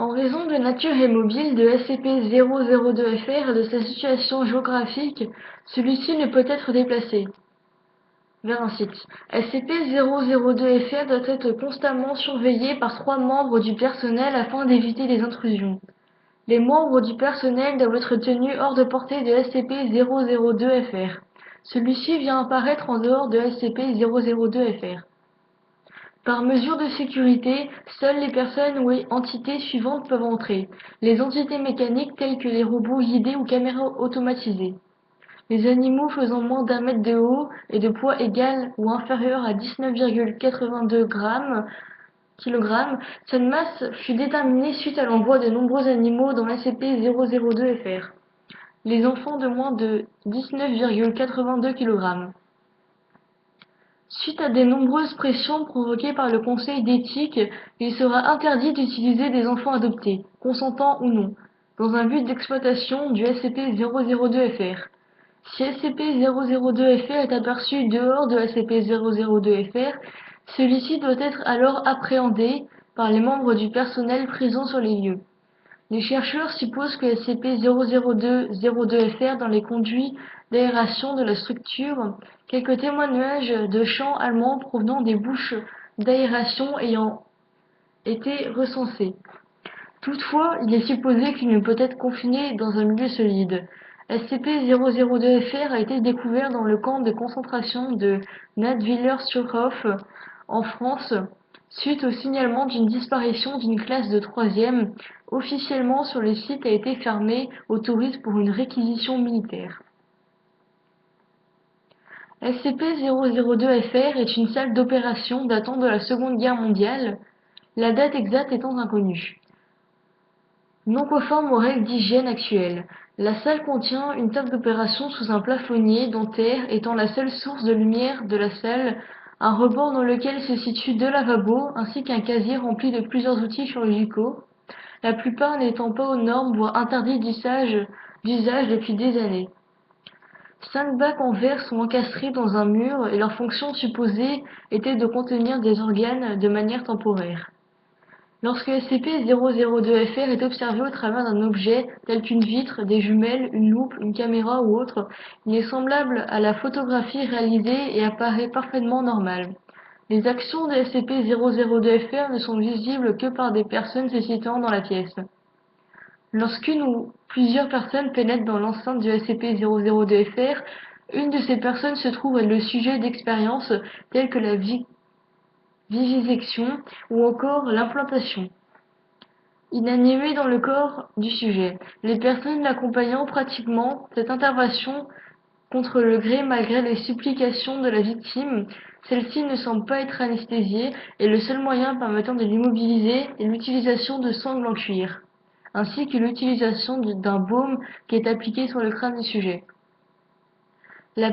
En raison de nature immobile de SCP-002-FR et de sa situation géographique, celui-ci ne peut être déplacé vers un site. SCP-002-FR doit être constamment surveillé par 3 membres du personnel afin d'éviter les intrusions. Les membres du personnel doivent être tenus hors de portée de SCP-002-FR. Celui-ci vient apparaître en dehors de SCP-002-FR. Par mesure de sécurité, seules les personnes ou entités suivantes peuvent entrer: les entités mécaniques telles que les robots guidés ou caméras automatisées, les animaux faisant moins d'1 mètre de haut et de poids égal ou inférieur à 19,82 kg. Cette masse fut déterminée suite à l'envoi de nombreux animaux dans SCP-002-FR. Les enfants de moins de 19,82 kg. Suite à de nombreuses pressions provoquées par le Conseil d'éthique, il sera interdit d'utiliser des enfants adoptés, consentants ou non, dans un but d'exploitation du SCP-002-FR. Si SCP-002-FR est aperçu dehors de SCP-002-FR, celui-ci doit être alors appréhendé par les membres du personnel présents sur les lieux. Les chercheurs supposent que SCP-002-02-FR dans les conduits d'aération de la structure, quelques témoignages de chants allemands provenant des bouches d'aération ayant été recensés. Toutefois, il est supposé qu'il ne peut être confiné dans un milieu solide. SCP-002-FR a été découvert dans le camp de concentration de Nattwiller-Struthof en France, suite au signalement d'une disparition d'une classe de 3e. Officiellement, sur le site a été fermé aux touristes pour une réquisition militaire. SCP-002-FR est une salle d'opération datant de la Seconde Guerre mondiale, la date exacte étant inconnue. Non conforme aux règles d'hygiène actuelles. La salle contient une table d'opération sous un plafonnier dentaire étant la seule source de lumière de la salle, un rebord dans lequel se situent 2 lavabos ainsi qu'un casier rempli de plusieurs outils chirurgicaux, la plupart n'étant pas aux normes voire interdits d'usage depuis des années. 5 bacs en verre sont encastrés dans un mur et leur fonction supposée était de contenir des organes de manière temporaire. Lorsque SCP-002-FR est observé au travers d'un objet tel qu'une vitre, des jumelles, une loupe, une caméra ou autre, il est semblable à la photographie réalisée et apparaît parfaitement normal. Les actions de SCP-002-FR ne sont visibles que par des personnes se situant dans la pièce. Lorsqu'une ou plusieurs personnes pénètrent dans l'enceinte du SCP-002-FR, une de ces personnes se trouve être le sujet d'expériences telles que la vivisection ou encore l'implantation. Inanimé dans le corps du sujet, les personnes l'accompagnant pratiquement cette intervention contre le gré malgré les supplications de la victime. Celle-ci ne semble pas être anesthésiée et le seul moyen permettant de l'immobiliser est l'utilisation de sangles en cuir, ainsi que l'utilisation d'un baume qui est appliqué sur le crâne du sujet. La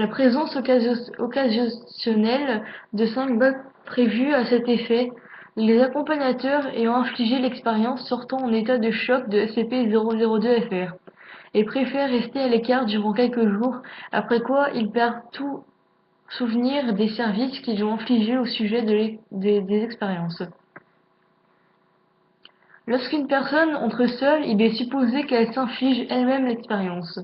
présence occasionnelle de 5 bacs prévus à cet effet, les accompagnateurs ayant infligé l'expérience sortant en état de choc de SCP-002-FR et préfèrent rester à l'écart durant quelques jours, après quoi ils perdent tout souvenir des services qu'ils ont infligés au sujet des expériences. Lorsqu'une personne entre seule, il est supposé qu'elle s'inflige elle-même l'expérience.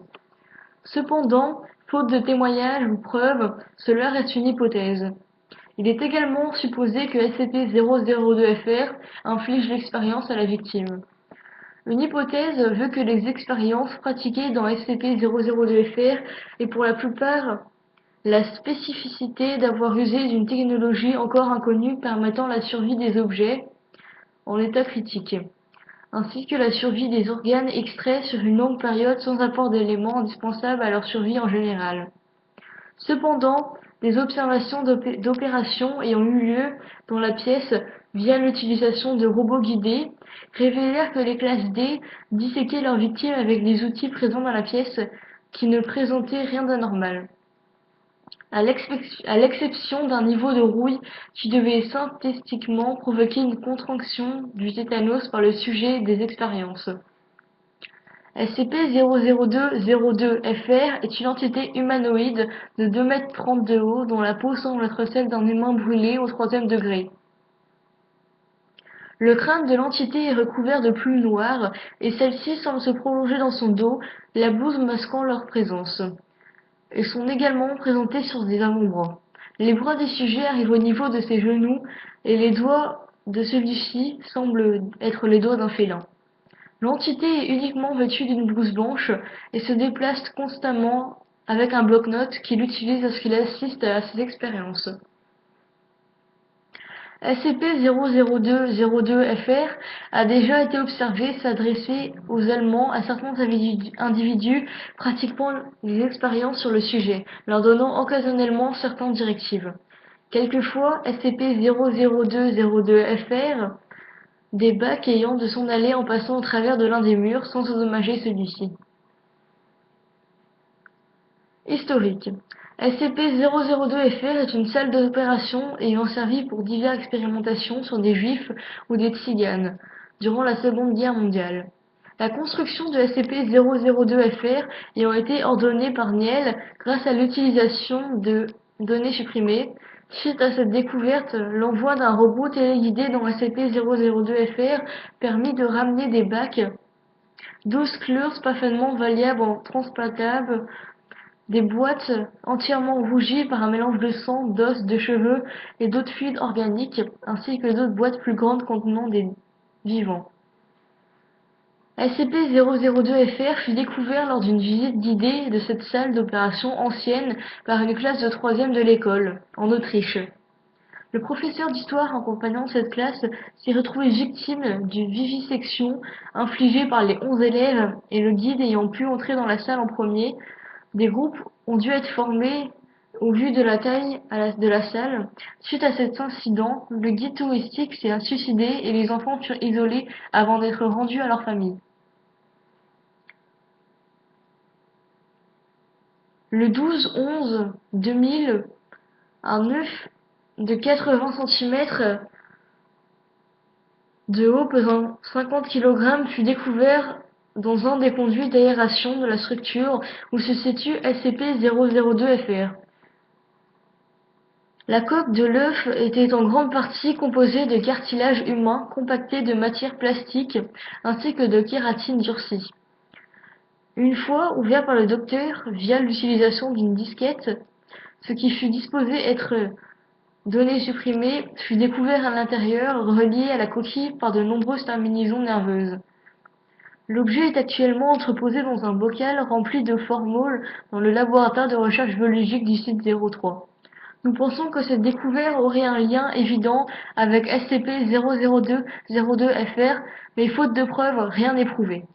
Cependant, faute de témoignages ou preuves, cela reste une hypothèse. Il est également supposé que SCP-002-FR inflige l'expérience à la victime. Une hypothèse veut que les expériences pratiquées dans SCP-002-FR aient pour la plupart la spécificité d'avoir usé d'une technologie encore inconnue permettant la survie des objets en état critique, ainsi que la survie des organes extraits sur une longue période sans apport d'éléments indispensables à leur survie en général. Cependant, des observations d'opérations ayant eu lieu dans la pièce via l'utilisation de robots guidés révélèrent que les classes D disséquaient leurs victimes avec les outils présents dans la pièce qui ne présentaient rien d'anormal, à l'exception d'un niveau de rouille qui devait synthétiquement provoquer une contraction du tétanos par le sujet des expériences. SCP-002-02-FR est une entité humanoïde de 2,30 m de haut dont la peau semble être celle d'un humain brûlé au 3e degré. Le crâne de l'entité est recouvert de plumes noires, et celles-ci semblent se prolonger dans son dos, la blouse masquant leur présence. Elles sont également présentées sur des avant-bras. Les bras des sujets arrivent au niveau de ses genoux, et les doigts de celui-ci semblent être les doigts d'un félin. L'entité est uniquement vêtue d'une blouse blanche et se déplace constamment avec un bloc-notes qu'il utilise lorsqu'il assiste à ses expériences. SCP-002-02-FR a déjà été observé s'adresser aux Allemands à certains individus pratiquant des expériences sur le sujet, leur donnant occasionnellement certaines directives. Quelquefois, SCP-002-02-FR débarque ayant de s'en aller en passant au travers de l'un des murs sans endommager celui-ci. Historique. SCP-002-FR est une salle d'opération ayant servi pour diverses expérimentations sur des juifs ou des tziganes durant la Seconde Guerre mondiale. La construction de SCP-002-FR ayant été ordonnée par Niel grâce à l'utilisation de données supprimées. Suite à cette découverte, l'envoi d'un robot téléguidé dans SCP-002-FR permit de ramener des bacs d'12 clures parfaitement variables en transportables, des boîtes entièrement rougies par un mélange de sang, d'os, de cheveux et d'autres fluides organiques, ainsi que d'autres boîtes plus grandes contenant des vivants. SCP-002-FR fut découvert lors d'une visite guidée de cette salle d'opération ancienne par une classe de 3e de l'école, en Autriche. Le professeur d'histoire accompagnant cette classe s'est retrouvé victime d'une vivisection infligée par les 11 élèves et le guide ayant pu entrer dans la salle en premier. Des groupes ont dû être formés au vu de la taille de la salle. Suite à cet incident, le guide touristique s'est suicidé et les enfants furent isolés avant d'être rendus à leur famille. Le 12-11-2000, un œuf de 80 cm de haut pesant 50 kg fut découvert dans un des conduits d'aération de la structure où se situe SCP-002-FR. La coque de l'œuf était en grande partie composée de cartilage humain compacté de matière plastique ainsi que de kératine durcie. Une fois ouvert par le docteur via l'utilisation d'une disquette, ce qui fut disposé être données supprimées fut découvert à l'intérieur, relié à la coquille par de nombreuses terminaisons nerveuses. L'objet est actuellement entreposé dans un bocal rempli de formol dans le laboratoire de recherche biologique du site 03. Nous pensons que cette découverte aurait un lien évident avec SCP-002-02-FR, mais faute de preuves, rien n'est prouvé.